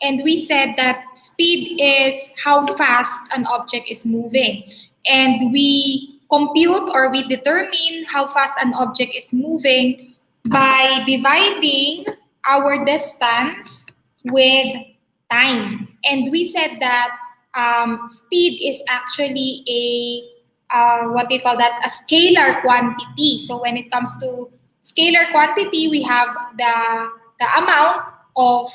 and we said that speed is how fast an object is moving. And we compute or we determine how fast an object is moving by dividing our distance with time. And we said that speed is actually what do you call that? A scalar quantity. So when it comes to scalar quantity, we have the amount of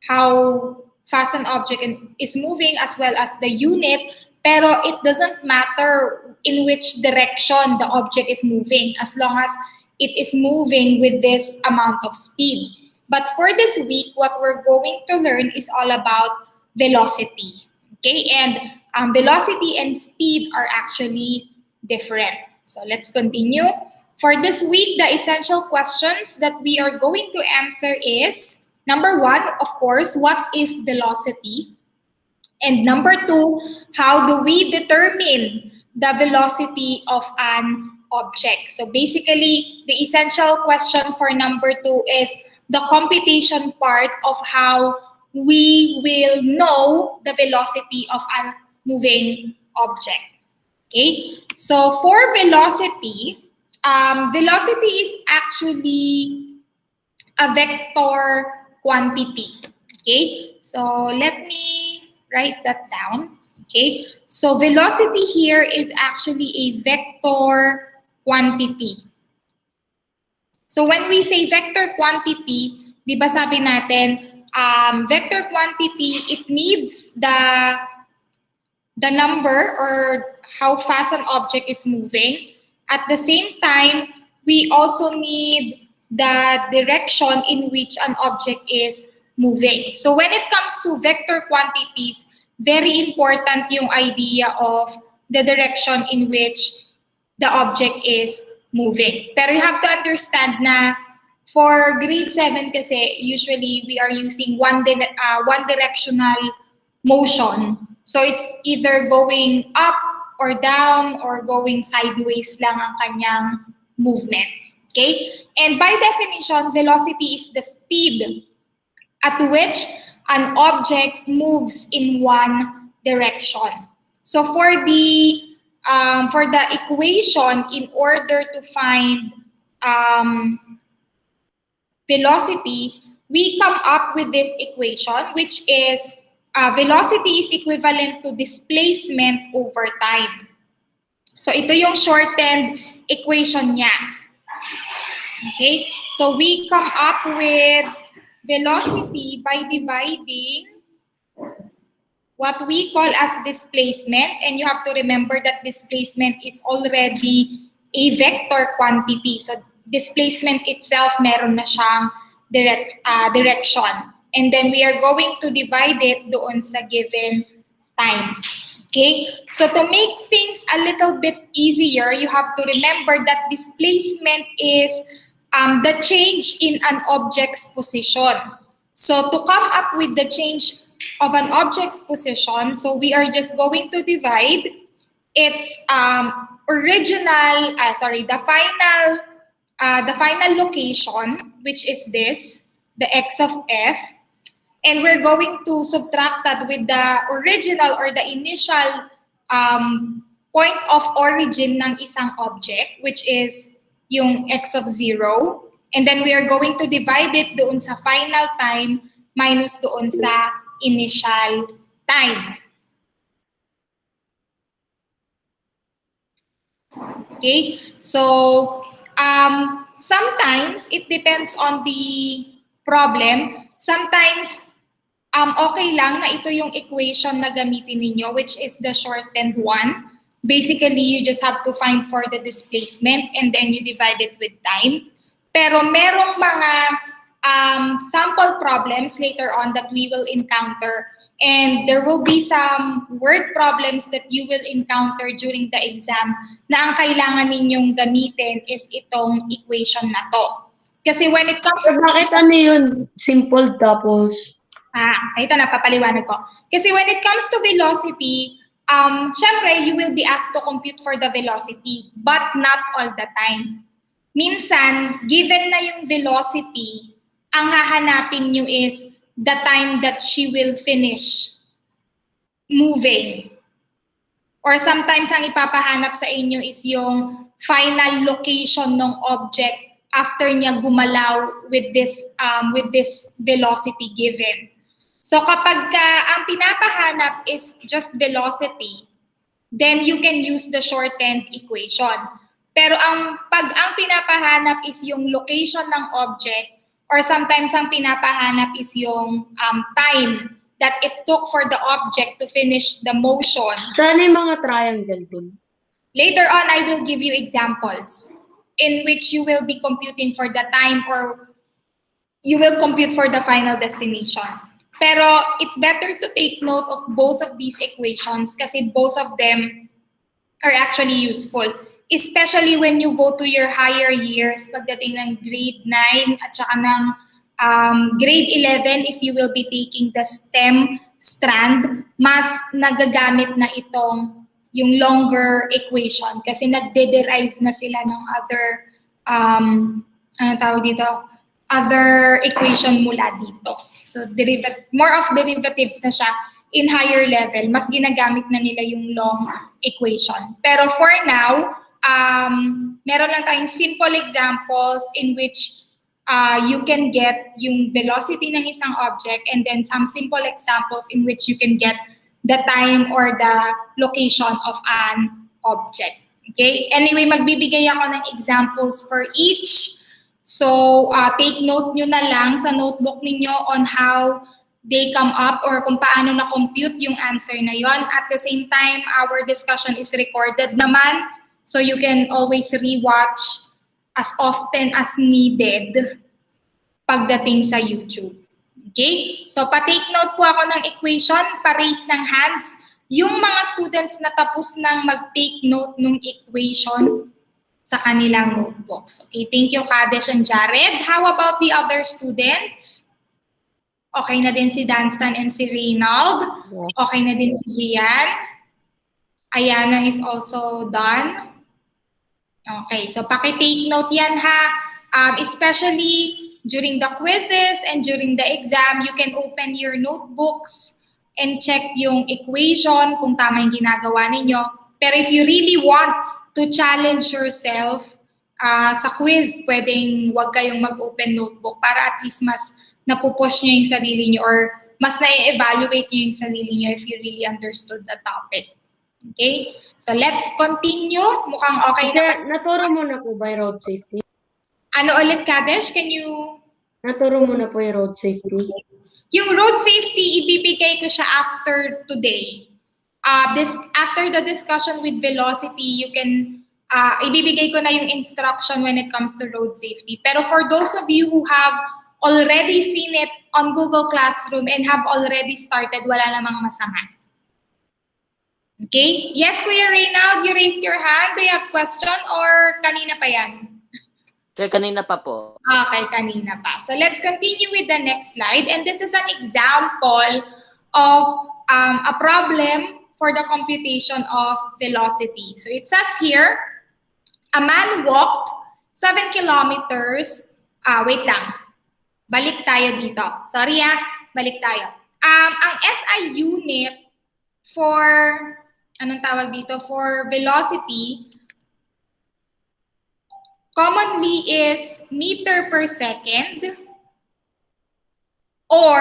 how fast an object is moving as well as the unit, pero it doesn't matter in which direction the object is moving as long as it is moving with this amount of speed. But for this week, what we're going to learn is all about velocity. Okay, and velocity and speed are actually different. So let's continue. For this week, the essential questions that we are going to answer is, number one, of course, what is velocity? And number two, how do we determine the velocity of an object? So basically, the essential question for number two is the computation part of how we will know the velocity of a moving object. Okay, so for velocity, velocity is actually a vector quantity. Okay, so let me write that down. Okay, so velocity here is actually a vector quantity. So when we say vector quantity, di ba sabi natin, vector quantity, it needs the number or how fast an object is moving. At the same time, we also need the direction in which an object is moving. So when it comes to vector quantities, very important yung idea of the direction in which the object is moving. Pero you have to understand na for grade 7 kasi, usually we are using one directional motion. So it's either going up or down or going sideways lang ang kanyang movement. Okay? And by definition, velocity is the speed at which an object moves in one direction. So for the equation, in order to find velocity, we come up with this equation, which is velocity is equivalent to displacement over time. So ito yung shortened equation niya. Okay? So we come up with velocity by dividing what we call as displacement, and you have to remember that displacement is already a vector quantity. So displacement itself, meron na siyang direction. And then we are going to divide it doon sa given time. Okay? So to make things a little bit easier, you have to remember that displacement is the change in an object's position. So to come up with the change of an object's position, so we are just going to divide its the final location, which is this, the x of f, and we're going to subtract that with the original or the initial point of origin ng isang object, which is yung x of 0, and then we are going to divide it doon sa final time minus doon sa initial time. Okay, so sometimes it depends on the problem. Sometimes okay lang na ito yung equation na gamitin ninyo, which is the shortened one. Basically, you just have to find for the displacement and then you divide it with time. Pero merong mga sample problems later on that we will encounter, and there will be some word problems that you will encounter during the exam na ang kailangan ninyong gamitin is itong equation na to. Kasi when it comes to... Bakit ano yun? Simple tapos... ito na, papaliwanag ko. Kasi when it comes to velocity, syempre, you will be asked to compute for the velocity, but not all the time. Minsan, given na yung velocity, ang hahanapin nyo is the time that she will finish moving. Or sometimes ang ipapahanap sa inyo is yung final location ng object after niya gumalaw with this velocity given. So kapag ang pinapahanap is just velocity, then you can use the shortened equation. Pero pag ang pinapahanap is yung location ng object, or sometimes ang pinapahanap is yung time that it took for the object to finish the motion. Saan yung mga triangle dun? Later on, I will give you examples in which you will be computing for the time or you will compute for the final destination. Pero it's better to take note of both of these equations kasi both of them are actually useful. Especially when you go to your higher years, pagdating ng grade 9 at saka ng grade 11, if you will be taking the STEM strand, mas nagagamit na itong yung longer equation kasi nagde-derive na sila ng other, other equation mula dito. So more of derivatives na siya in higher level, mas ginagamit na nila yung long equation. Pero for now, meron lang tayong simple examples in which you can get yung velocity ng isang object and then some simple examples in which you can get the time or the location of an object. Okay? Anyway, magbibigay ako ng examples for each. So, take note nyo na lang sa notebook ninyo on how they come up or kung paano na-compute yung answer na yon. At the same time, our discussion is recorded naman. So, you can always rewatch as often as needed pagdating sa YouTube. Okay? So, pa-take note po ako ng equation, pa-raise ng hands. Yung mga students na tapos nang mag-take note ng equation sa kanilang notebooks. Okay, thank you, Kadesh and Jared. How about the other students? Okay na din si Danstan and si Reynald. Okay na din si Gian. Ayana is also done. Okay, so paki-take note yan ha. Especially during the quizzes and during the exam, you can open your notebooks and check yung equation kung tama yung ginagawa ninyo. Pero if you really want to challenge yourself sa quiz, pwedeng wag kayong mag-open notebook para at least mas napupush nyo yung sarili nyo or mas na-evaluate nyo yung sarili nyo if you really understood the topic. Okay? So let's continue. Mukhang okay na. Naturo mo na po ba yung road safety? Ano ulit, Kadesh? Can you... Naturo mo na po yung road safety? Yung road safety, ibibigay ko siya after today. After the discussion with velocity, you can, ibibigay ko na yung instruction when it comes to road safety. Pero for those of you who have already seen it on Google Classroom and have already started, wala namang masama. Okay? Yes, Kuya Reynald, you raised your hand. Do you have question or kanina pa yan? Kaya kanina pa po. Okay, kanina pa. So let's continue with the next slide. And this is an example of a problem for the computation of velocity. So it says here, a man walked 7 kilometers. Wait lang. Balik tayo dito. Sorry balik tayo. Ang SI unit for, anong tawag dito? For velocity, commonly is meter per second or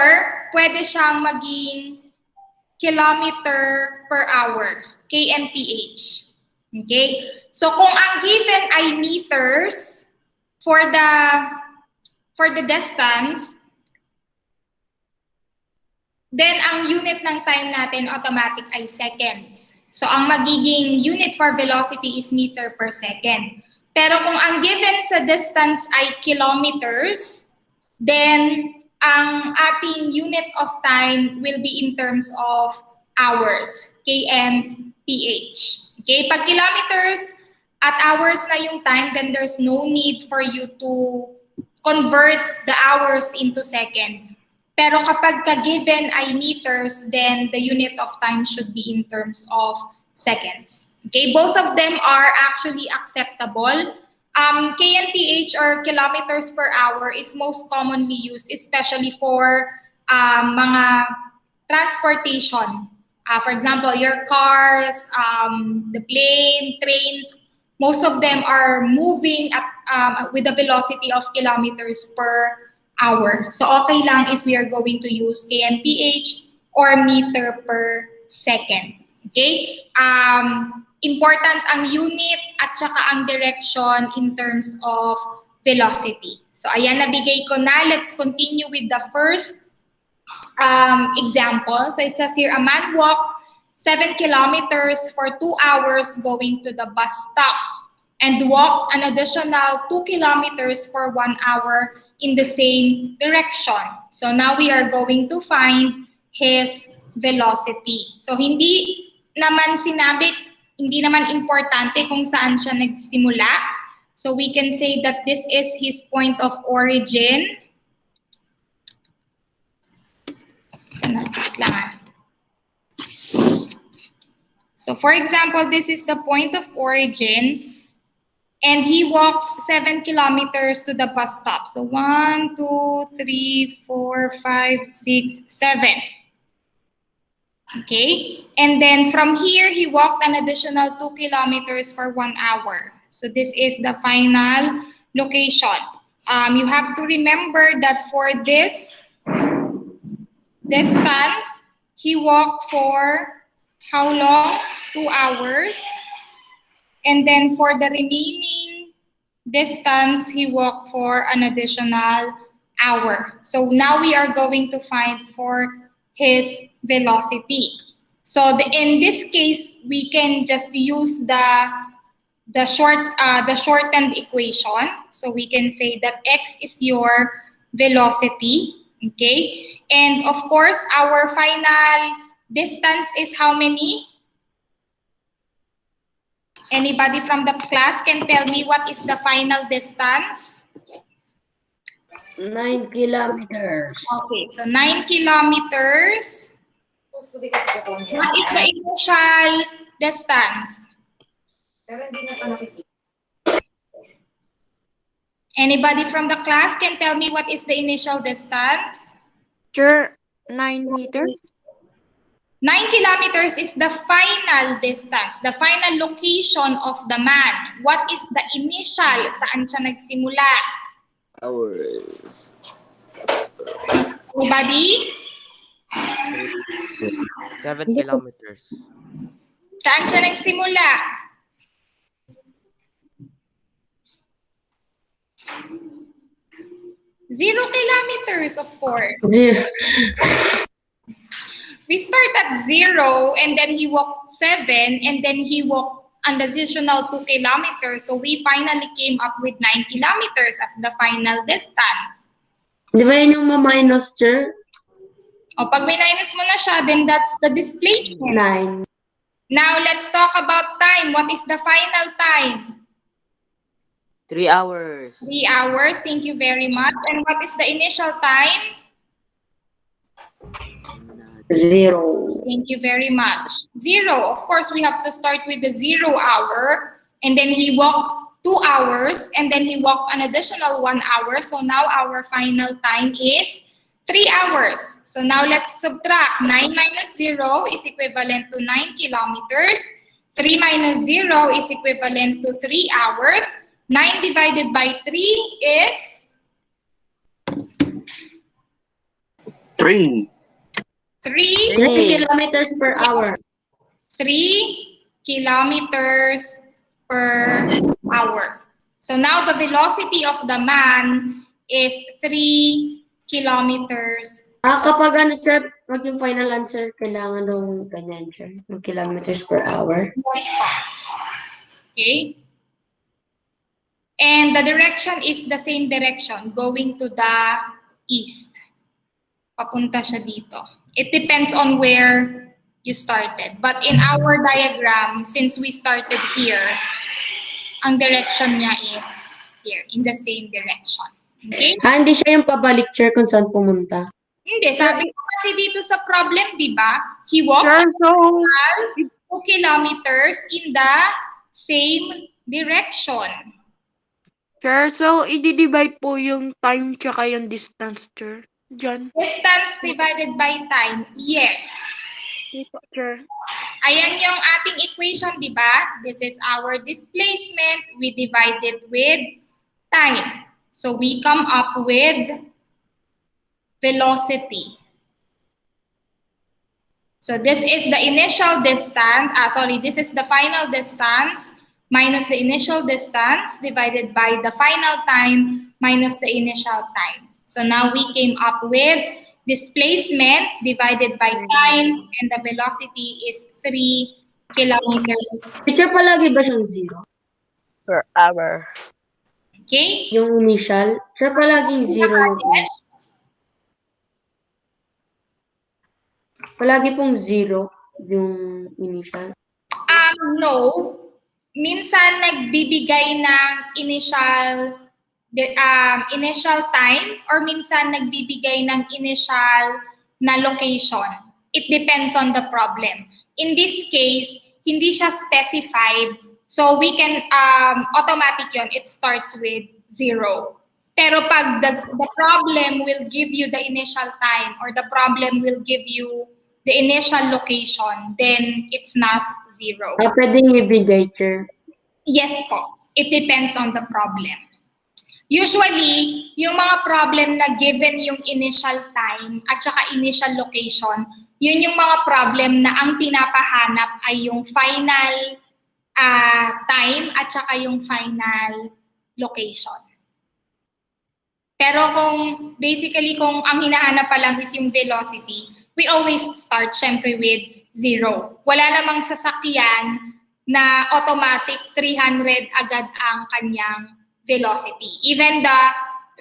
pwede siyang maging kilometer per hour, kmph. Okay? So kung ang given ay meters for the distance, then ang unit ng time natin automatic ay seconds. So ang magiging unit for velocity is meter per second. Pero kung ang given sa distance ay kilometers, then ang ating unit of time will be in terms of hours, kmph. Okay, pag kilometers at hours na yung time, then there's no need for you to convert the hours into seconds. Pero kapag ka-given ay meters, then the unit of time should be in terms of seconds. Okay, both of them are actually acceptable. kmph or kilometers per hour is most commonly used, especially for mga transportation. For example, your cars, the plane, trains, most of them are moving at with a velocity of kilometers per hour. So okay lang if we are going to use kmph or meter per second. Okay? Important ang unit at saka ang direction in terms of velocity. So ayan, nabigay ko na. Let's continue with the first example. So it says here, a man walked 7 kilometers for 2 hours going to the bus stop and walked an additional 2 kilometers for 1 hour in the same direction. So now we are going to find his velocity. So hindi naman importante kung saan siya nagsimula. So we can say that this is his point of origin. So for example, this is the point of origin, and he walked 7 kilometers to the bus stop. So 1, 2, 3, 4, 5, 6, 7. Okay, and then from here, he walked an additional 2 kilometers for 1 hour. So this is the final location. You have to remember that for this distance, he walked for how long? 2 hours. And then for the remaining distance, he walked for an additional hour. So now we are going to find for his velocity. So in this case, we can just use the shortened equation. So we can say that x is your velocity, okay? And of course, our final distance is how many? Anybody from the class can tell me what is the final distance? 9 kilometers. Okay, so 9 kilometers. What is the initial distance? Anybody from the class can tell me what is the initial distance? Sure, 9 meters. 9 kilometers is the final distance, the final location of the man. What is the initial? Saan siya nagsimula? Hours. Anybody? 7 kilometers. Saan siya nagsimula? Zero kilometers, of course. 0. We start at 0, and then he walked 7, and then he walked an additional 2 kilometers. So we finally came up with 9 kilometers as the final distance. Di ba yun yung ma-minus, sir? O pag minus mo na siya, then that's the displacement. 9. Now let's talk about time. What is the final time? 3 hours. 3 hours. Thank you very much. And what is the initial time? 0. Thank you very much. 0. Of course, we have to start with the 0 hour. And then he walked 2 hours. And then he walked an additional 1 hour. So now our final time is 3 hours. So now let's subtract. 9 minus 0 is equivalent to 9 kilometers. 3 minus 0 is equivalent to 3 hours. 9 divided by 3 is 3. 3. 3 kilometers per hour. 3 kilometers per hour. So now the velocity of the man is 3 kilometers. Kapag ano, sir, pag yung final answer, kailangan nung ganyan, sir. Yung kilometers per hour. Yes pa. Okay? And the direction is the same direction, going to the east. Papunta siya dito. It depends on where you started. But in our diagram, since we started here, ang direction niya is here, in the same direction. Okay? Hindi siya yung pabalik, sir, kung saan pumunta. Hindi, sabi ko kasi dito sa problem, di ba? He walked Sure, so 2 kilometers in the same direction. Sure, so i-divide po yung time tsaka yung distance, sir. John. Distance divided by time. Yes. Teacher. Ayan yung ating equation, di ba? This is our displacement. We divide it with time. So we come up with velocity. So this is the initial distance, this is the final distance minus the initial distance divided by the final time minus the initial time. So now we came up with displacement divided by time, and the velocity is 3 kilometers. Teacher, palagi ba siyang 0? Per hour. Okay? Yung initial? Siya palaging 0. Palagi pong 0 yung initial. No. Minsan nagbibigay ng initial time or minsan nagbibigay ng initial na location. It depends on the problem. In this case, hindi siya specified. So we can automatic yun. It starts with 0. Pero pag the problem will give you the initial time or the problem will give you the initial location, then it's not 0. Pwedeng ibigay, Sir. Yes po. It depends on the problem. Usually, yung mga problem na given yung initial time at saka initial location, yun yung mga problem na ang pinapahanap ay yung final time at saka yung final location. Pero kung ang hinahanap pa lang is yung velocity, we always start syempre with 0. Wala namang sasakyan na automatic 300 agad ang kanyang velocity. Even the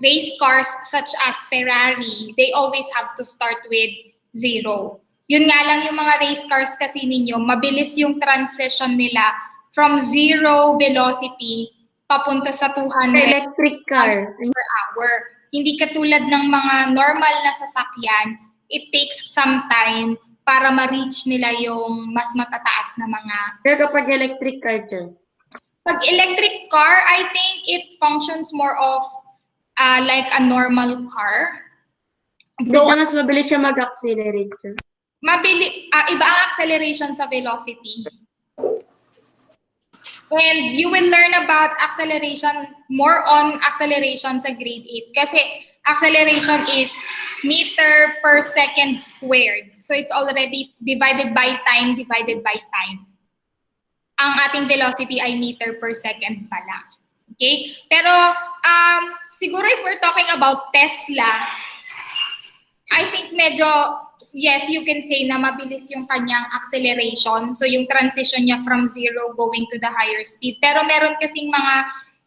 race cars such as Ferrari, they always have to start with 0. Yun nga lang yung mga race cars kasi ninyo, mabilis yung transition nila from 0 velocity papunta sa 200 Electric car. per hour. Hindi katulad ng mga normal na sasakyan, it takes some time para ma-reach nila yung mas matataas na mga... Pero kapag electric car, Sir? Pag electric car, I think it functions more of like a normal car. Though, mas mabilis siya mag-accelerate, Sir. Iba ang acceleration sa velocity. And you will learn about acceleration, more on acceleration sa grade 8. Kasi acceleration is meter per second squared. So it's already divided by time. Ang ating velocity ay meter per second pala. Okay? Pero siguro if we're talking about Tesla, I think medyo, yes, you can say na mabilis yung kanyang acceleration. So yung transition niya from 0 going to the higher speed. Pero meron kasing mga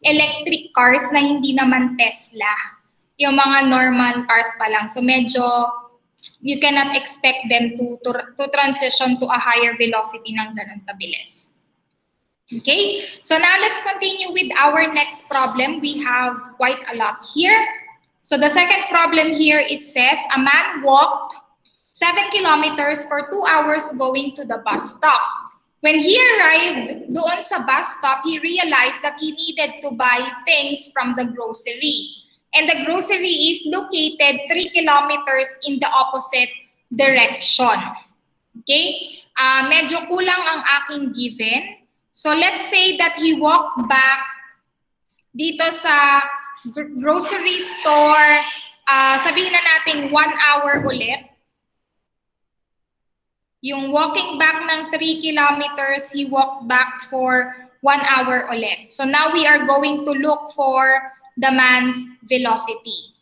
electric cars na hindi naman Tesla. Yung mga normal cars pa lang. So medyo you cannot expect them to transition to a higher velocity ng ganun kabilis. Okay? So now let's continue with our next problem. We have quite a lot here. So the second problem here, it says, a man walked 7 kilometers for 2 hours going to the bus stop. When he arrived doon sa bus stop, he realized that he needed to buy things from the grocery. And the grocery is located 3 kilometers in the opposite direction. Okay? Medyo kulang ang aking given. So let's say that he walked back dito sa grocery store, sabihin na natin 1 hour ulit. Yung walking back ng 3 kilometers, he walked back for 1 hour ulit. So now we are going to look for the man's velocity.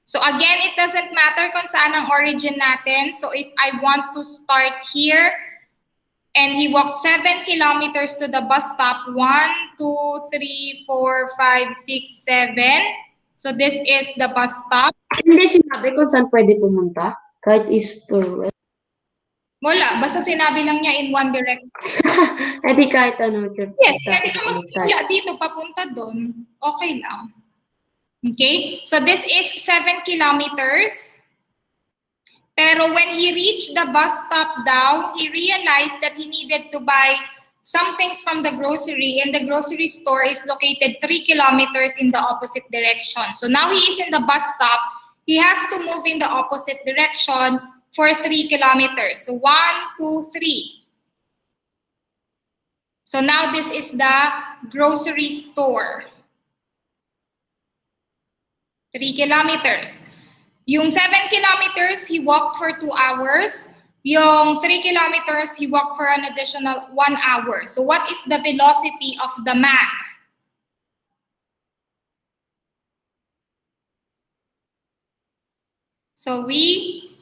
So again, it doesn't matter kung saan ang origin natin. So if I want to start here, and he walked 7 kilometers to the bus stop. 1, 2, 3, 4, 5, 6, 7. So this is the bus stop. Hindi sinabi kung saan pwede pumunta. Kahit east or west. Wala, basta sinabi lang niya in one direction. Eh di kahit ano. Yes, pwede ka magsimula dito, papunta doon. Okay lang. Okay? So this is 7 kilometers. Pero when he reached the bus stop daw, he realized that he needed to buy some things from the grocery, and the grocery store is located 3 kilometers in the opposite direction. So now he is in the bus stop. he has to move in the opposite direction for 3 kilometers. So 1, 2, 3. So now this is the grocery store. 3 kilometers. Yung 7 kilometers, he walked for 2 hours. Yung 3 kilometers, he walked for an additional 1 hour. So what is the velocity of the man? So we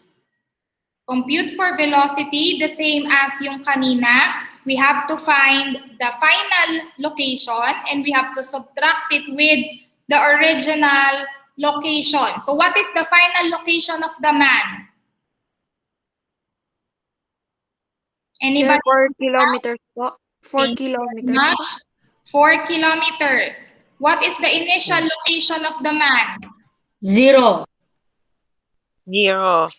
compute for velocity the same as yung kanina. We have to find the final location and we have to subtract it with the original location. So what is the final location of the man? Sir, Anybody? 4 kilometers po. 4 Thank you very kilometers. much. 4 kilometers. What is the initial location of the man? 0. 0.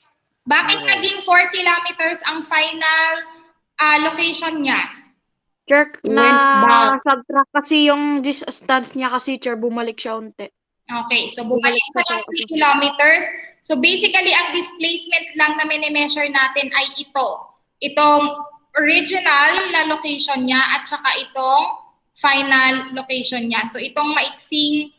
Bakit Zero. naging 4 kilometers ang final location niya? Sir, He went back. na-subtract kasi yung distance niya kasi, sir, bumalik siya unti. Okay, so bumalik pa yung 3 kilometers. So basically, ang displacement lang na mini-measure natin ay ito. Itong original na location niya at saka itong final location niya. So itong maiksing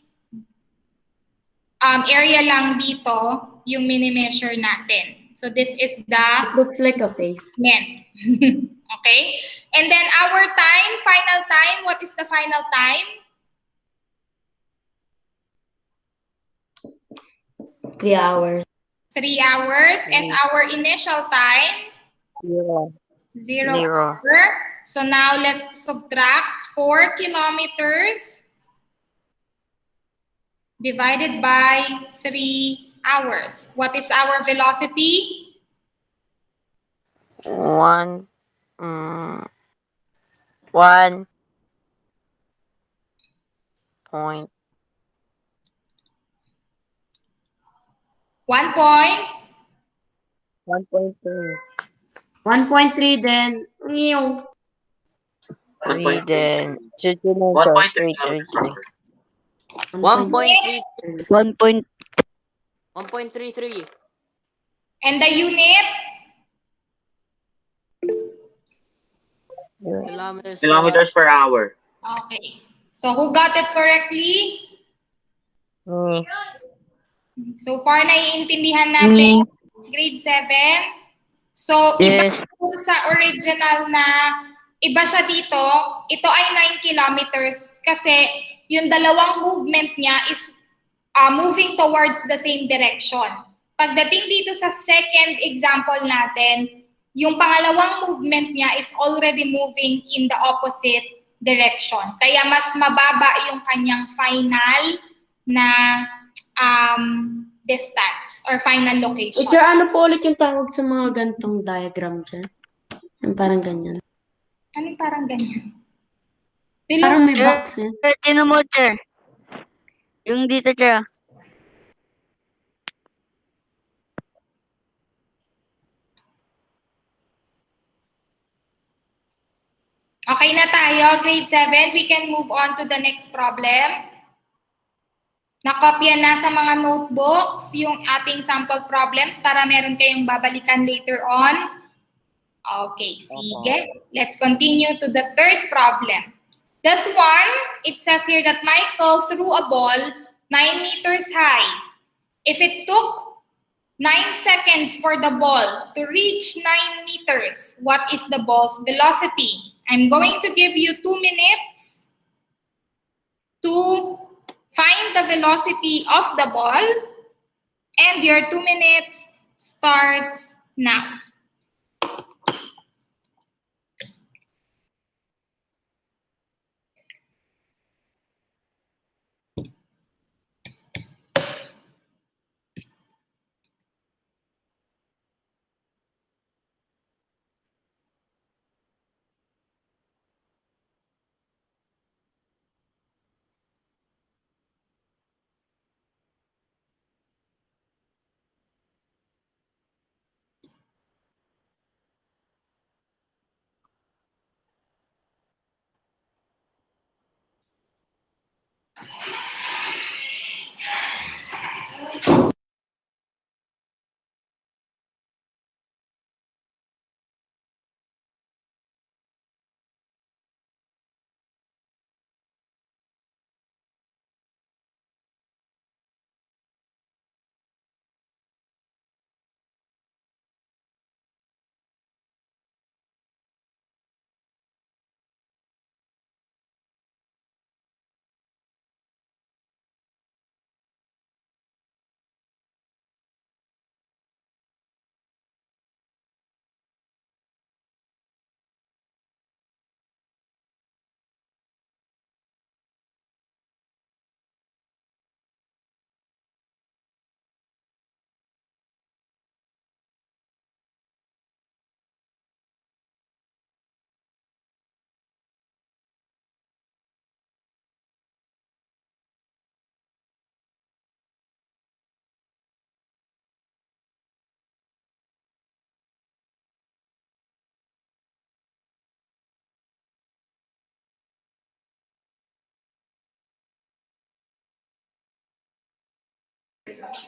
area lang dito yung mini-measure natin. So this is the It looks like a face. men. Okay? And then our time, final time, what is the final time? 3 hours. 3 hours. And our initial time, 0. 0 Zero. hour. So now let's subtract 4 kilometers divided by 3 hours. What is our velocity? 1. 1. Point. 1 point. 1.2. 1.3 then. Meow. 3 then. 1.3 3. 1.33. And the unit? Kilometers per hour. Okay. So who got it correctly? Me. So far, naiintindihan natin grade 7. So, iba Yes. po sa original na iba siya dito. Ito ay 9 kilometers kasi yung dalawang movement niya is moving towards the same direction. Pagdating dito sa second example natin, yung pangalawang movement niya is already moving in the opposite direction. Kaya mas mababa yung kanyang final na distance or final location. Teacher, ano po ulit yung tawag sa mga gantong diagram dyan? Yung parang ganyan. Anong parang ganyan? Parang may Sir, boxes. Sir, tinan mo, sir. Yung dito, sir. Okay na tayo, grade 7. We can move on to the next problem. Nakopya na sa mga notebooks yung ating sample problems para meron kayong babalikan later on. Okay, sige. Let's continue to the third problem. This one, it says here that Michael threw a ball 9 meters high. If it took 9 seconds for the ball to reach 9 meters, what is the ball's velocity? I'm going to give you 2 minutes to find the velocity of the ball, and your 2 minutes starts now.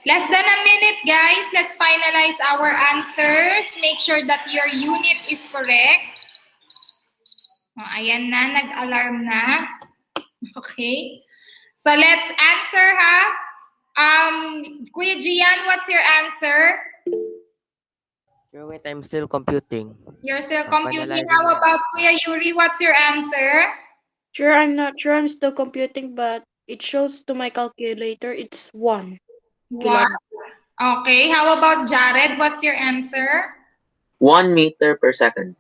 Less than a minute, guys. Let's finalize our answers. Make sure that your unit is correct. Oh, ayan na, nag-alarm na. Okay. So let's answer, ha? Kuya Gian, what's your answer? Wait, I'm still computing. You're still I'm computing. finalizing How now. about Kuya Yuri? What's your answer? Sure, I'm not sure. I'm still computing, but it shows to my calculator it's 1 One. kilometer. Okay. How about Jared? What's your answer? 1 meter per second.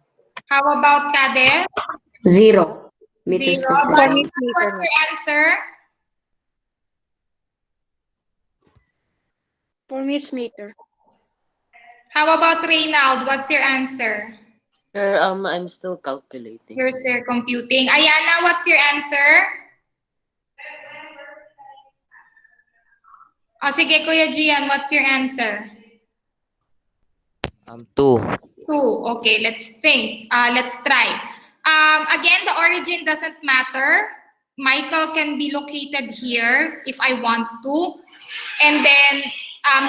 How about Kades? 0 meters Zero. per second. Bunny, what's your answer? For me, it's meter. How about Reynald? What's your answer? Sir, I'm still calculating. You're still computing. Ayana, what's your answer? O sige, Kuya Gian, what's your answer? 2. 2. Okay, let's think. Let's try. Again, the origin doesn't matter. Michael can be located here if I want to. And then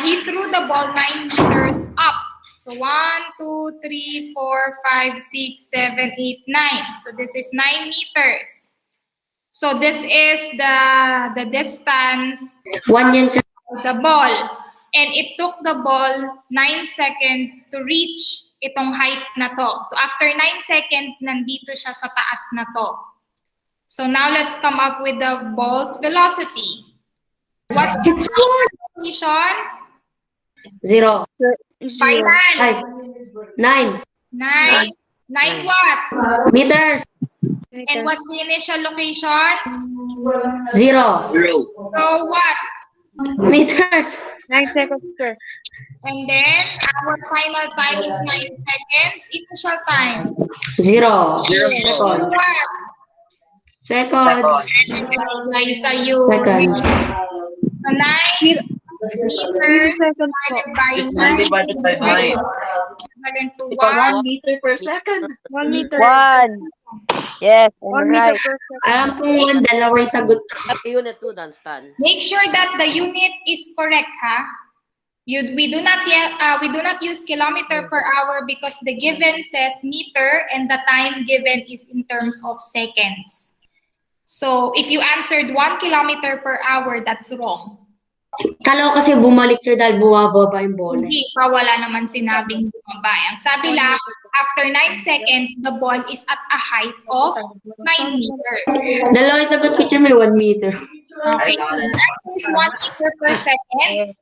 he threw the ball 9 meters up. So 1, 2, 3, 4, 5, 6, 7, 8, 9. So this is 9 meters. So this is the distance 1 yan, sir. of the ball. And it took the ball 9 seconds to reach itong height na to. So after 9 seconds, nandito siya sa taas na to. So now let's come up with the ball's velocity. What's the It's position? 0. Final. 5. 9 9. 9 what? meters. And what's the initial location? 0 So what? meters. 9 seconds, sir. And then our final time is 9 seconds. Initial time. 0 So seconds. what? Seconds. Liza, you. Seconds. So 9 meters Seconds po. divided by It's 9 divided by 9. equivalent to Because 1. 1 meter per second. 1 meter. 1. Yes, I'm 1 meter right. per second. Alam kong dalawa yung sagot ko. Unit 2, dan Stan. Make sure that the unit is correct, ha? We do not use kilometer per hour because the given says meter and the time given is in terms of seconds. So if you answered 1 kilometer per hour, that's wrong. Kala ko kasi bumalik, sir, dahil bumababa yung bola. Hindi pa, wala naman sinabing bumaba. Ang sabi lang, after 9 seconds, the ball is at a height of 9 meters. Dalawa yung sagot ko, sir, may 1 meter. Okay, the answer is 1 meter per second.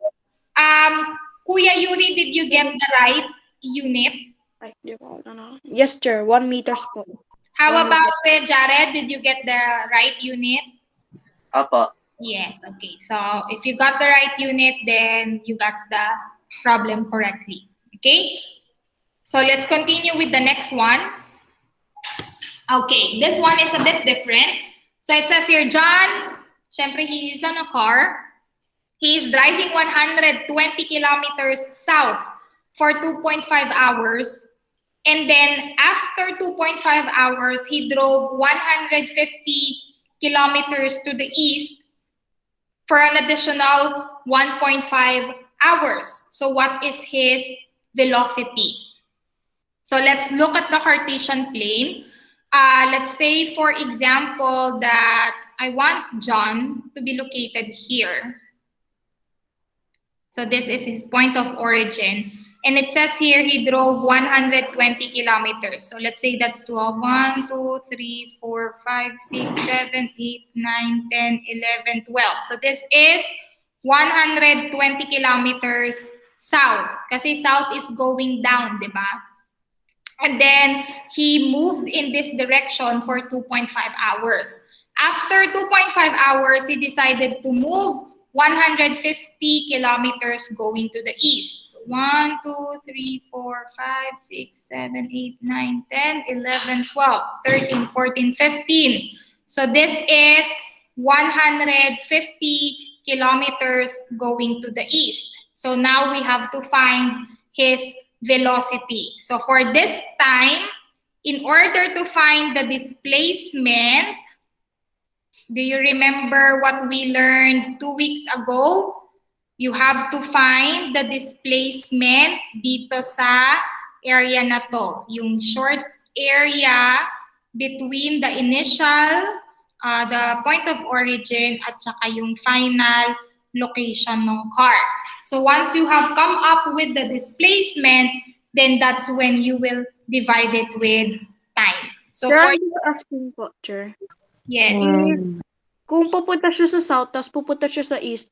Kuya Yuri, did you get the right unit? Ay, di ko alam. Yes, sir. 1 meters po. How about Kuya Jared? Did you get the right unit? Apo. Yes, okay. So if you got the right unit, then you got the problem correctly. Okay? So let's continue with the next one. Okay, this one is a bit different. So it says here, John, syempre he is on a car. He is driving 120 kilometers south for 2.5 hours. And then after 2.5 hours, he drove 150 kilometers to the east for an additional 1.5 hours. So what is his velocity? So let's look at the Cartesian plane. Let's say, for example, that I want John to be located here. So this is his point of origin. And it says here he drove 120 kilometers. So let's say that's 12. 1, 2, 3, 4, 5, 6, 7, 8, 9, 10, 11, 12. So this is 120 kilometers south. Kasi south is going down, di ba? And then he moved in this direction for 2.5 hours. After 2.5 hours, he decided to move 150 kilometers going to the east. So 1, 2, 3, 4, 5, 6, 7, 8, 9, 10, 11, 12, 13, 14, 15. So this is 150 kilometers going to the east. So now we have to find his velocity. So for this time, in order to find the displacement, do you remember what we learned 2 weeks ago? You have to find the displacement dito sa area na to. Yung short area between the initial, the point of origin, at saka yung final location ng car. So once you have come up with the displacement, then that's when you will divide it with time. So Sir, for, I'm just asking po, Sir. yes. Kung pupunta siya sa south, tapos pupunta siya sa east,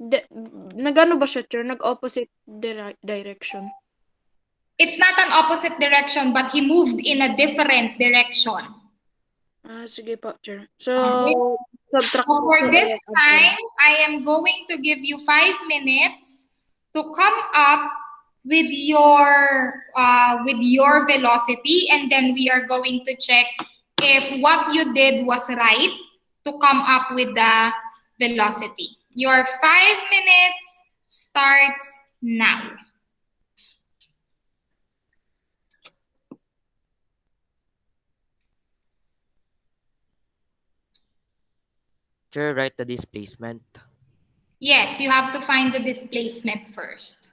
nagano ba siya, Sir? Nag-opposite direction. It's not an opposite direction, but he moved in a different direction. Sige po, Sir. So, Okay. subtract So po for siya, this add po. time, I am going to give you 5 minutes to come up with your velocity, and then we are going to check if what you did was right to come up with the velocity. Your 5 minutes starts now. Sir, write the displacement. Yes, you have to find the displacement first.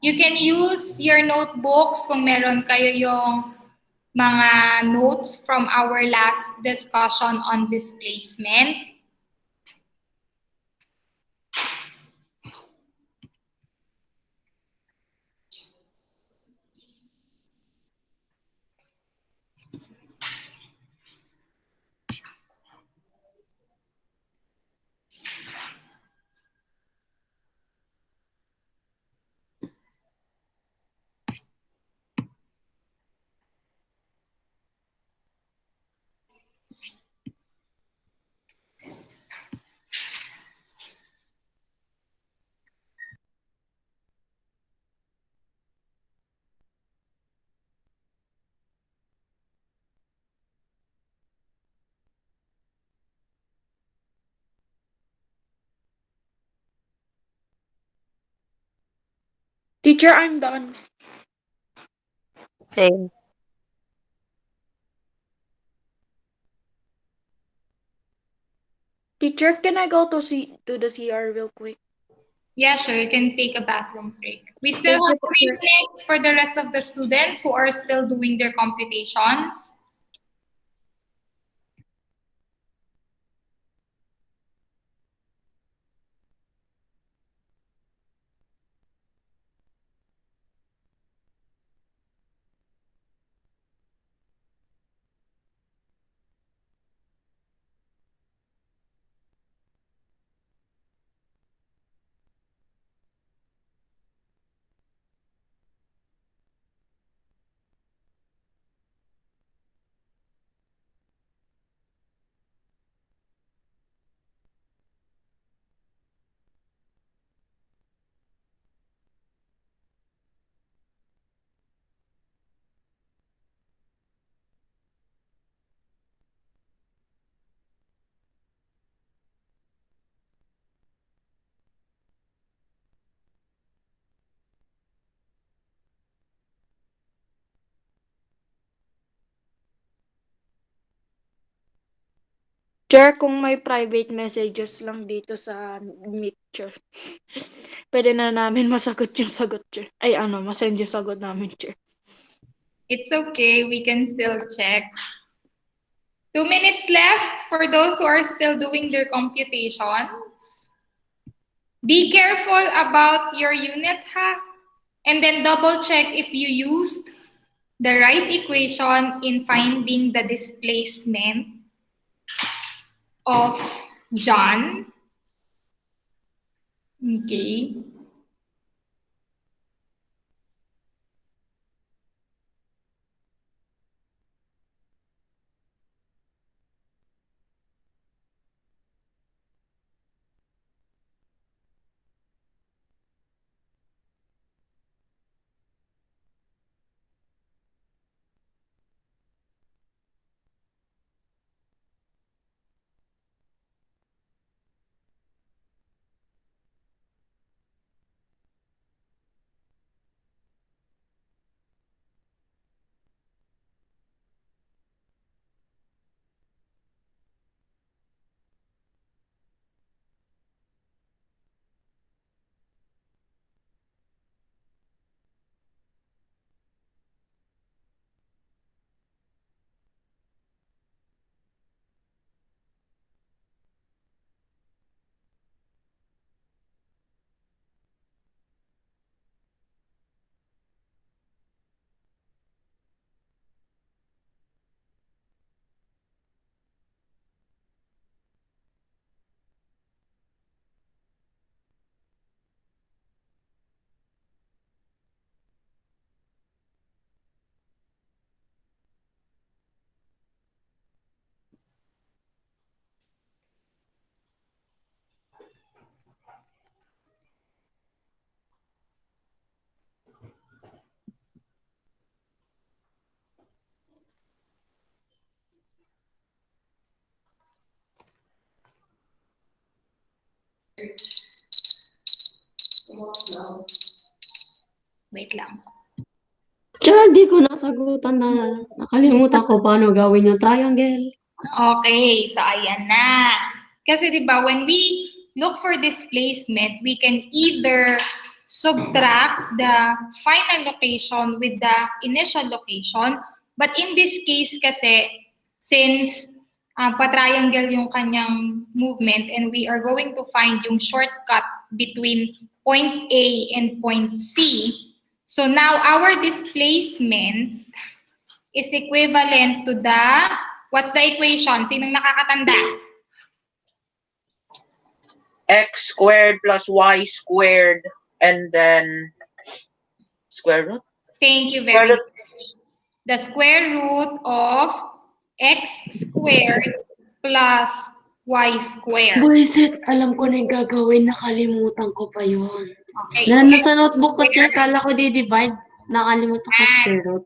You can use your notebooks kung meron kayo yung mga notes from our last discussion on displacement. Teacher, I'm done. Same. Teacher, can I go to the CR real quick? Yeah, sure, you can take a bathroom break. We still Thank have you, 3 minutes for the rest of the students who are still doing their computations. Sir, kung may private messages lang dito sa Meet, Sir. Pwede na namin masagot yung sagot, Sir. Ay, masend yung sagot namin, Sir. It's okay, we can still check. 2 minutes left for those who are still doing their computations. Be careful about your unit, ha? And then double check if you used the right equation in finding the displacement of John. Okay. Wait lang. Tsaka di ko nasagutan na nakalimutan ko paano gawin yung triangle. Okay, so ayan na. Kasi 'di ba when we look for displacement, we can either subtract the final location with the initial location. But in this case kasi, since pa-triangle yung kanyang movement and we are going to find yung shortcut between point A and point C, so now our displacement is equivalent to the, what's the equation? Sinong nakakatanda? X squared plus Y squared and then square root? Thank you Square very root. much. The square root of x squared plus y squared. Buisit, alam ko na yung gagawin, nakalimutan ko pa yun. Okay, Na so nasa notebook ko, Chair, kala ko di-divide. Nakalimutan ko square root.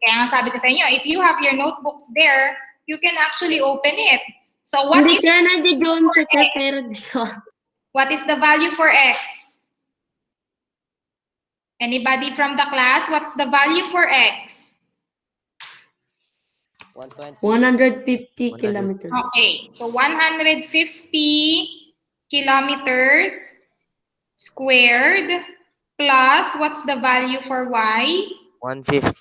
kaya nga sabi ko sa inyo, if you have your notebooks there, you can actually open it. So what Hindi, is Chair, nandiyon sa Chair, pero di ko. what is the value for x? Anybody from the class, what's the value for x? 120. 150 100. kilometers. Okay, so 150 kilometers squared plus what's the value for y? 120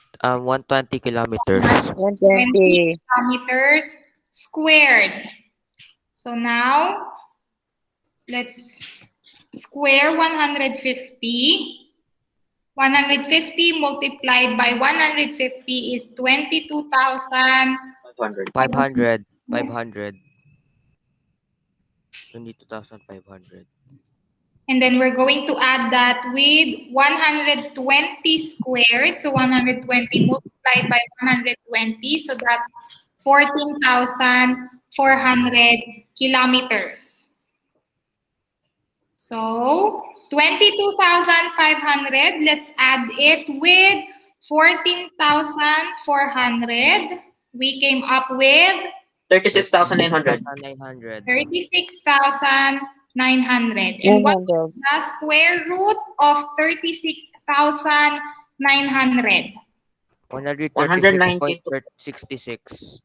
kilometers. 120. Kilometers squared. So now, let's square 150. 150 multiplied by 150 is 22,000. 500. 500. 22,500. And then we're going to add that with 120 squared. So 120 multiplied by 120. So that's 14,400 kilometers. So 22,500, let's add it with 14,400. We came up with 36,900. 900. 36,900. And what is 100. the square root of 36,900? 136.66.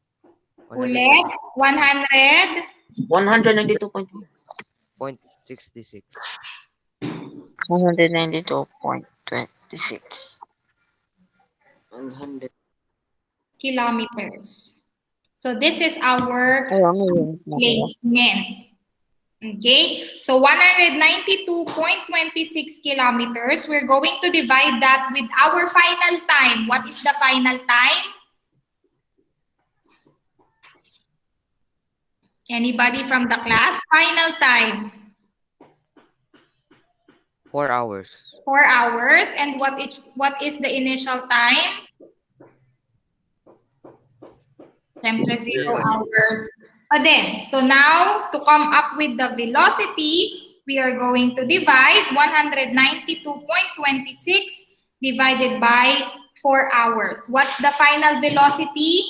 Ulit, 100. 192.1. 100.66. 192.26. 100. Kilometers. So this is our Ayaw mo yun. placement. Okay, so 192.26 kilometers, we're going to divide that with our final time. What is the final time? Anybody from the class? Final time. 4 hours. 4 hours. And what is the initial time? Siyempre, 0 hours. But then, so now, to come up with the velocity, we are going to divide 192.26 divided by 4 hours. What's the final velocity?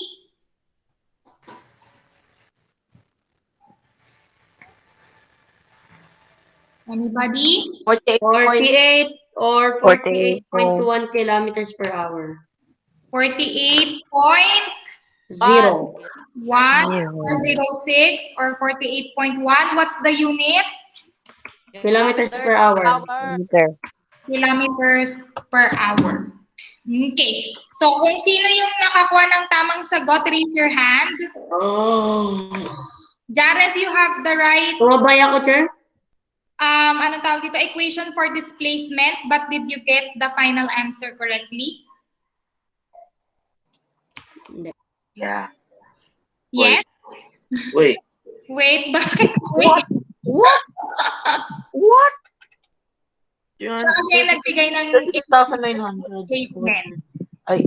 Anybody? 48 or 48.21 kilometers per hour. 48.1 Zero. or 06 or 48.1. What's the unit? Kilometers per hour. Meter. Kilometers per hour. Okay. So, kung sino yung nakakuha ng tamang sagot, raise your hand. Oh. Jared, you have the right, Tumabay ako, Chair? ano tawag dito, equation for displacement, but did you get the final answer correctly? Yeah. Yes? Wait. Wait, bakit? What? What? What? Siya kasi yung nagbigay ng 36,900. displacement. Ay.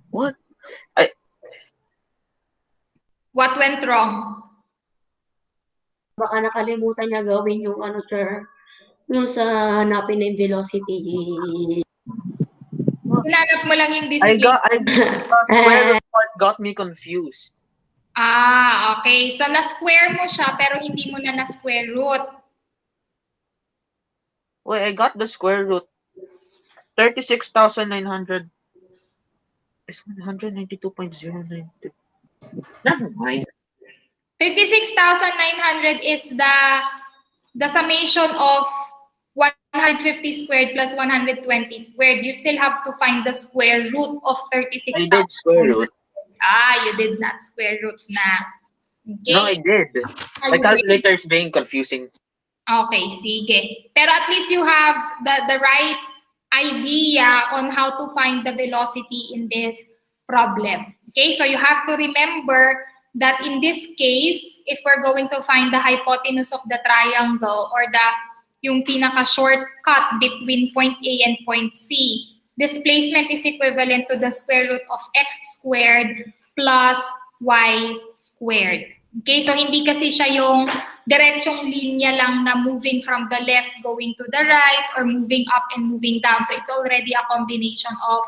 What? What went wrong? Baka nakalimutan niya gawin yung ano, Chair. Yung sa hanapin na yung velocity. Hinanap mo lang yung I displacement. square root part got me confused. Ah, okay. So, na-square mo siya, pero hindi mo na na-square root. Wait, I got the square root. 36,900 is 192.09. Never mind. 36,900 is the summation of 150 squared plus 120 squared. You still have to find the square root of I 36,000. did square root. You did not square root na. Okay? No, I did. My calculator is being confusing. Okay, sige. Pero at least you have the right idea on how to find the velocity in this problem. Okay, so you have to remember that in this case, if we're going to find the hypotenuse of the triangle or yung pinaka-shortcut between point A and point C, displacement is equivalent to the square root of x squared plus y squared. Okay, so hindi kasi siya yung diretsong linya lang na moving from the left going to the right or moving up and moving down. So it's already a combination of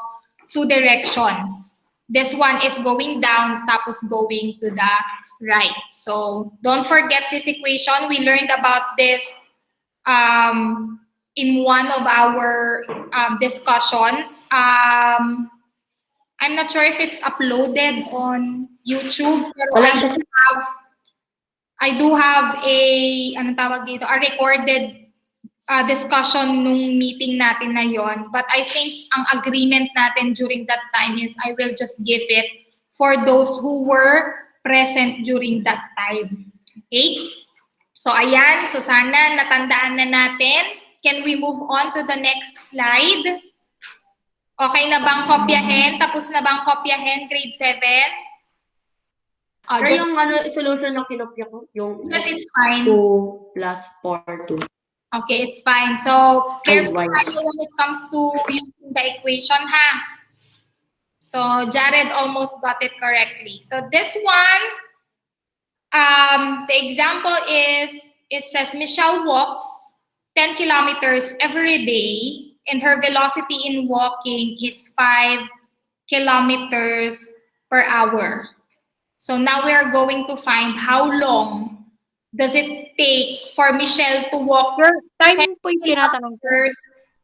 two directions. This one is going down tapos going to the right. So don't forget this equation. We learned about this in one of our discussions. I'm not sure if it's uploaded on YouTube, pero Wala siya. I do have a recorded discussion nung meeting natin na yon. But I think ang agreement natin during that time is I will just give it for those who were present during that time. Okay? So ayan, so sana natandaan na natin. Can we move on to the next slide? Okay na bang kopyahin? Tapos na bang kopyahin, grade 7? Pero Just yung solution na kinopya ko, yung because it's fine. 2 plus 4, 2. Okay, it's fine. So, careful Ay, tayo when it comes to using the equation, ha? So, Jared almost got it correctly. So, this one, the example is, it says Michelle walks 10 kilometers every day and her velocity in walking is 5 kilometers per hour. So now we are going to find how long does it take for Michelle to walk Sir, time po yung tinatanong ko. kilometers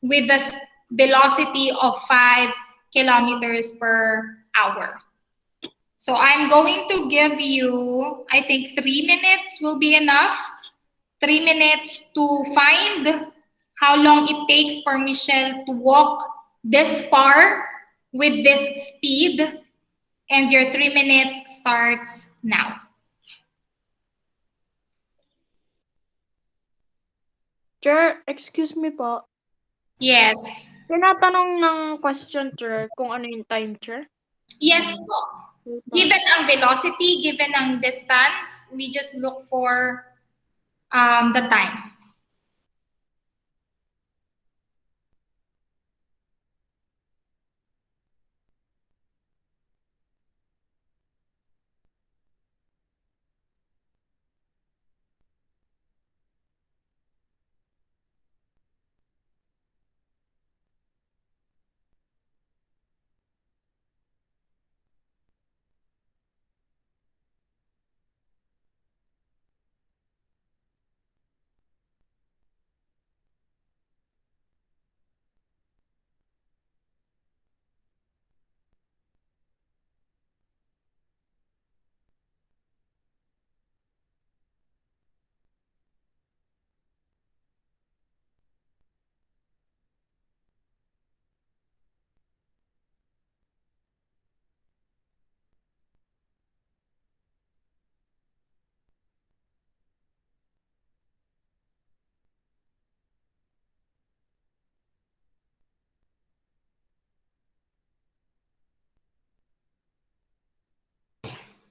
with the velocity of 5 kilometers per hour. So I'm going to give you, I think 3 minutes will be enough. 3 minutes to find how long it takes for Michelle to walk this far with this speed. And your 3 minutes starts now. Sir, excuse me po. Yes. Tinatanong ng question, sir, kung ano yung time, sir. Yes po. Given ang velocity, given ang distance, we just look for the time.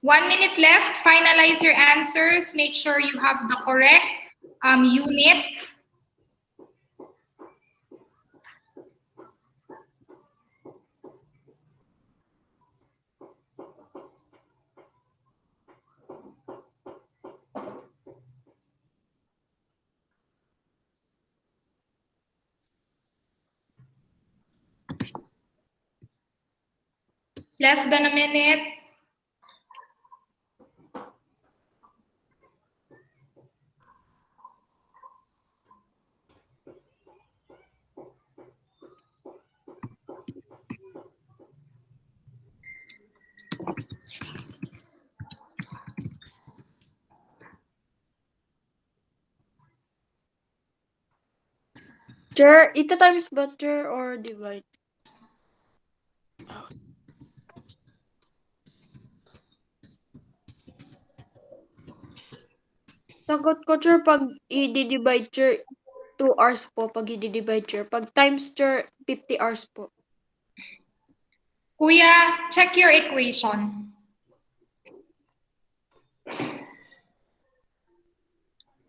One minute left. Finalize your answers. Make sure you have the correct unit. Less than a minute. Sir, ito times ba, sir, or divide? Sagot ko, sir, pag i-divide, sir, 2 hours po pag i-divide, sir. Pag times, sir, 50 hours po. Kuya, check your equation.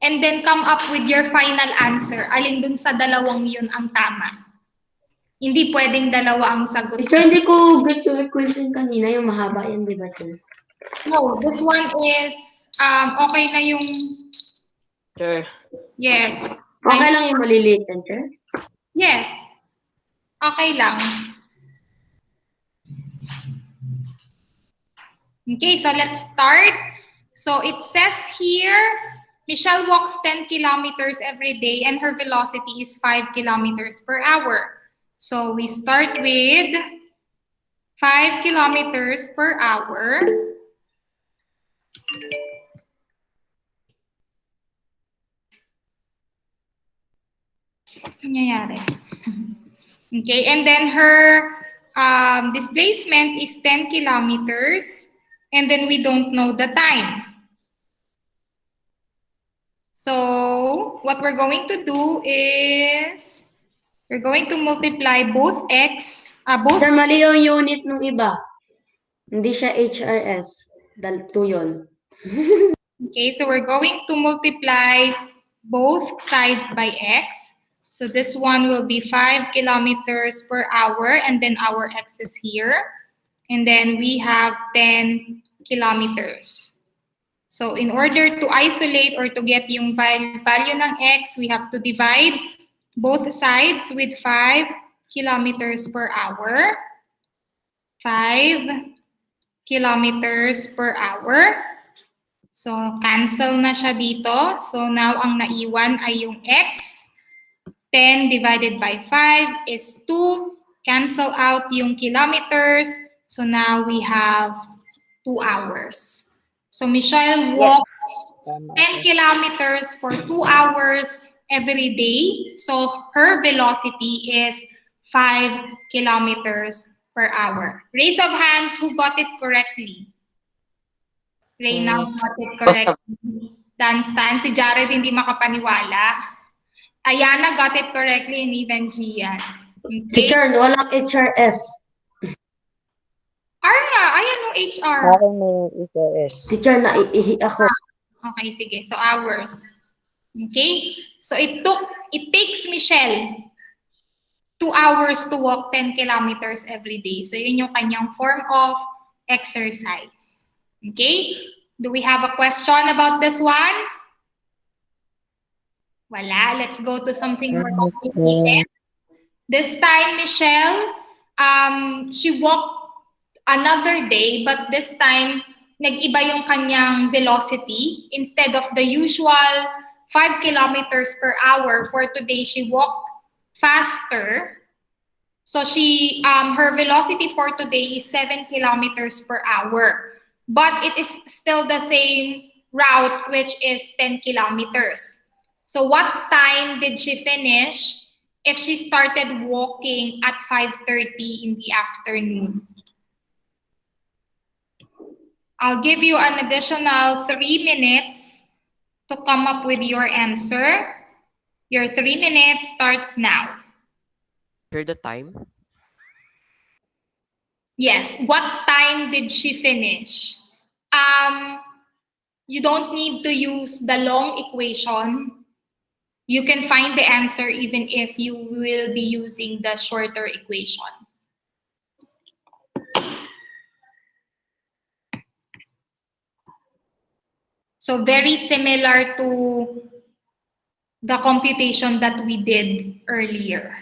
And then come up with your final answer. Alin dun sa dalawang yun ang tama. Hindi pwedeng dalawa ang sagot. Teacher, hindi ko gets yung equation kanina, yung mahaba yan, di ba, sir? No, this one is, okay na yung, Sir. yes. Okay lang yung maliliit yan, sir? Yes. Okay lang. Okay, so let's start. So it says here, Michelle walks 10 kilometers every day and her velocity is 5 kilometers per hour. So we start with 5 kilometers per hour. Nangyayari. Okay, and then her displacement is 10 kilometers, and then we don't know the time. So what we're going to do is we're going to multiply both x, both. Sir, mali yung unit nung iba. Hindi siya HRS. 2 yun. Okay, so we're going to multiply both sides by x. So this one will be 5 kilometers per hour, and then our x is here. And then we have 10 kilometers. So in order to isolate or to get yung value ng x, we have to divide both sides with 5 kilometers per hour. 5 kilometers per hour. So cancel na siya dito. So now ang naiwan ay yung x. 10 divided by 5 is 2. Cancel out yung kilometers. So now we have 2 hours. So Michelle walks 10 kilometers for 2 hours every day. So her velocity is 5 kilometers per hour. Raise of hands who got it correctly. Reyna got it correctly. Danstan, si Jared hindi makapaniwala. Ayana got it correctly and even Gian. Okay. Teacher, walang HRS. Nga, ayan yung HR. Akin may HRS. Teacher, naiihi ako. Okay, sige. So hours. Okay? So it takes Michelle 2 hours to walk 10 kilometers every day. So yun yung kanyang form of exercise. Okay? Do we have a question about this one? Wala. Let's go to something more complicated. This time, Michelle, she walked another day, but this time, nag-iba yung kanyang velocity. Instead of the usual 5 kilometers per hour, for today, she walked faster. So her velocity for today is 7 kilometers per hour. But it is still the same route, which is 10 kilometers. So what time did she finish if she started walking at 5:30 in the afternoon? I'll give you an additional 3 minutes to come up with your answer. Your 3 minutes starts now. Share the time. Yes, what time did she finish? You don't need to use the long equation. You can find the answer even if you will be using the shorter equation. So very similar to the computation that we did earlier.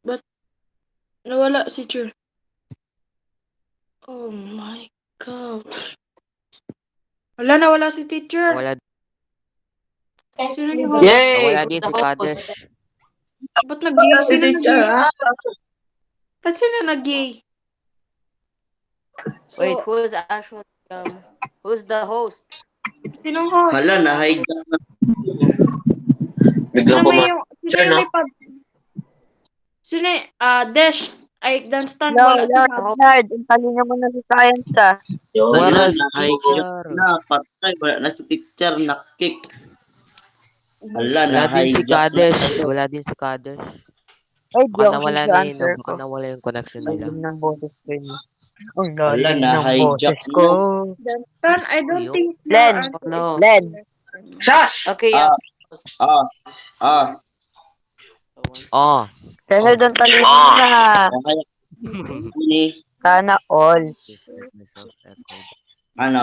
But nawala si teacher. Oh my God. Wala, nawala si teacher. Nawala, Sino yung host? nawala din si Kadesh. Ba't nag-gay? Sino nag-gay? Teacher, ah. Ba't sino nag-gay? Wait, who's actually who's the host? Sinong host? Hala, na-hijack na. Biglang pumasok. Sino yung may pag... Sino yung... Desh. Ay, Dunstan. No, Wala si Hab. Leonard, ang talino mo na sa science ah. Wala, si na-hijack teacher. na. Patay, wala na si teacher, na-kick. Hala, Wala din si na-hijack na. Kadesh. Wala din si Kadesh. Ay, Baka joke nawala sa na answer baka ko. nawala yung connection nila. Lalim ng boses ko yun. Ang Wala, lalim ng na-hijack boses ko. Dunstan, I don't Uyo. think Len, no. Len. Shush! Okay, yeah. Oh. Leonard, ang talino mo na. Kaya, ni, Sana all. ano,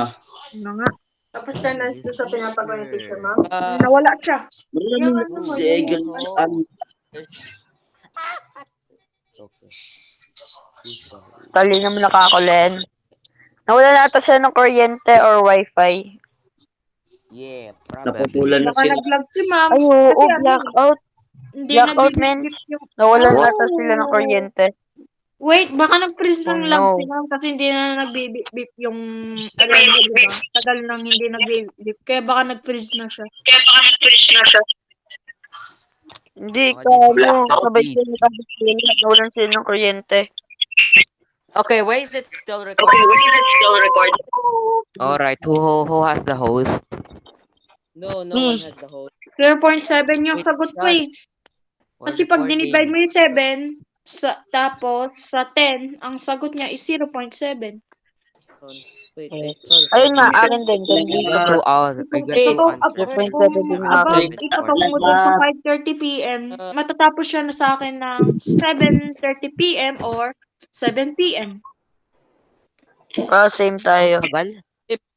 Ano nga? Tapos tayo na sa pinapagawa ni teacher, ma'am. Uh, Nawala siya. wala naman si Egan. Okay. Talino mo na kako, Len. Nawala na ata siya ng kuryente or wifi. Yeah, probably. Naputulan na Baka sila. nag-vlog si ma'am. Ay, oo, blackout. Hindi Blackout, man. nag-skip yung... Nawala na Oh. ata sila ng kuryente. Wait, baka nag-freeze ng Oh, lag no. si ma'am kasi hindi na nag-beep yung alarm niya, diba? Tagal nang hindi nag-beep. Kaya baka nag-freeze na siya. Hindi Baka ka, di- ano, Blackout, sabay eh. sila sila. Nawalan sila ng kuryente. okay, why is it still recording? Alright, who has the host? No, no Me. one has the host. 0.7 yung Wait, sagot ko eh. Or Kasi pag recording? dinivide mo yung 7, tapos sa 10, ang sagot niya is 0.7. Wait, I Yes. saw the Ayun nga, second. akin din. Ganun I din. got 2 hours. I got Hey, 2 answers. 0.7 din yung Abang akin. ipatawag mo doon sa 5:30 p.m., matatapos siya na sa akin ng 7:30 p.m. or 7 p.m. Same tayo. Tagal?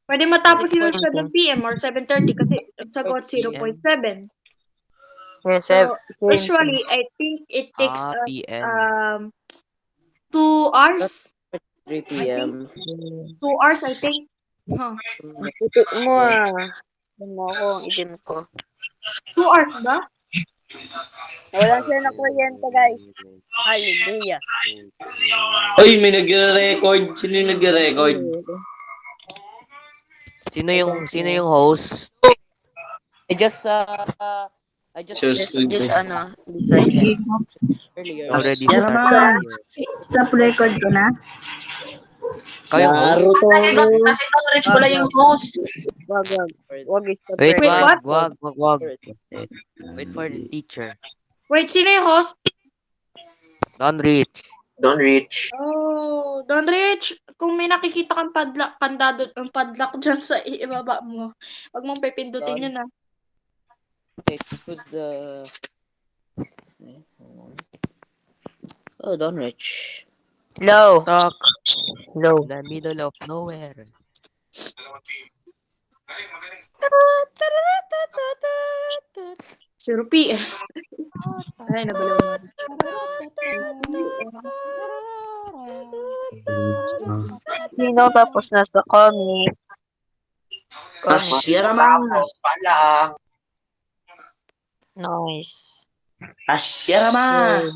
Pwede matapos yun ng 6:14. 7 p.m. or 7:30 kasi ang sagot 0.7. Yes, So, same. usually, I think it takes PM. 2 hours. 3 p.m. 2 hours, I think. Huh. Puti mo ah. Ano ako, ang itim ko. 2 hours ba? Nawalan sila ng kuryente, guys. Hallelujah. Oy, may nagre-record. Sino yung nagre-record? Sino yung host? I just Just decided. earlier. Already Yes, started ma'am. here. Stop record ko na. Ikaw yung host? Naruto. Rich pala yung host. Wag. Stop Wait, record. wag. Wait for the teacher. Wait, sino yung host? Don't reach. Don't reach. Oh, Don Rich, kung may nakikita kang padlock dyan sa ibaba mo, wag mong pipindutin yun ah. Wait, who's the... Oh, Don Rich. Low. Talk. Low. In the middle of nowhere. Zero PM. Ay, nabalaw na. Sino tapos na sa comic? Asya naman. Tapos pa lang. Nice. Asya naman.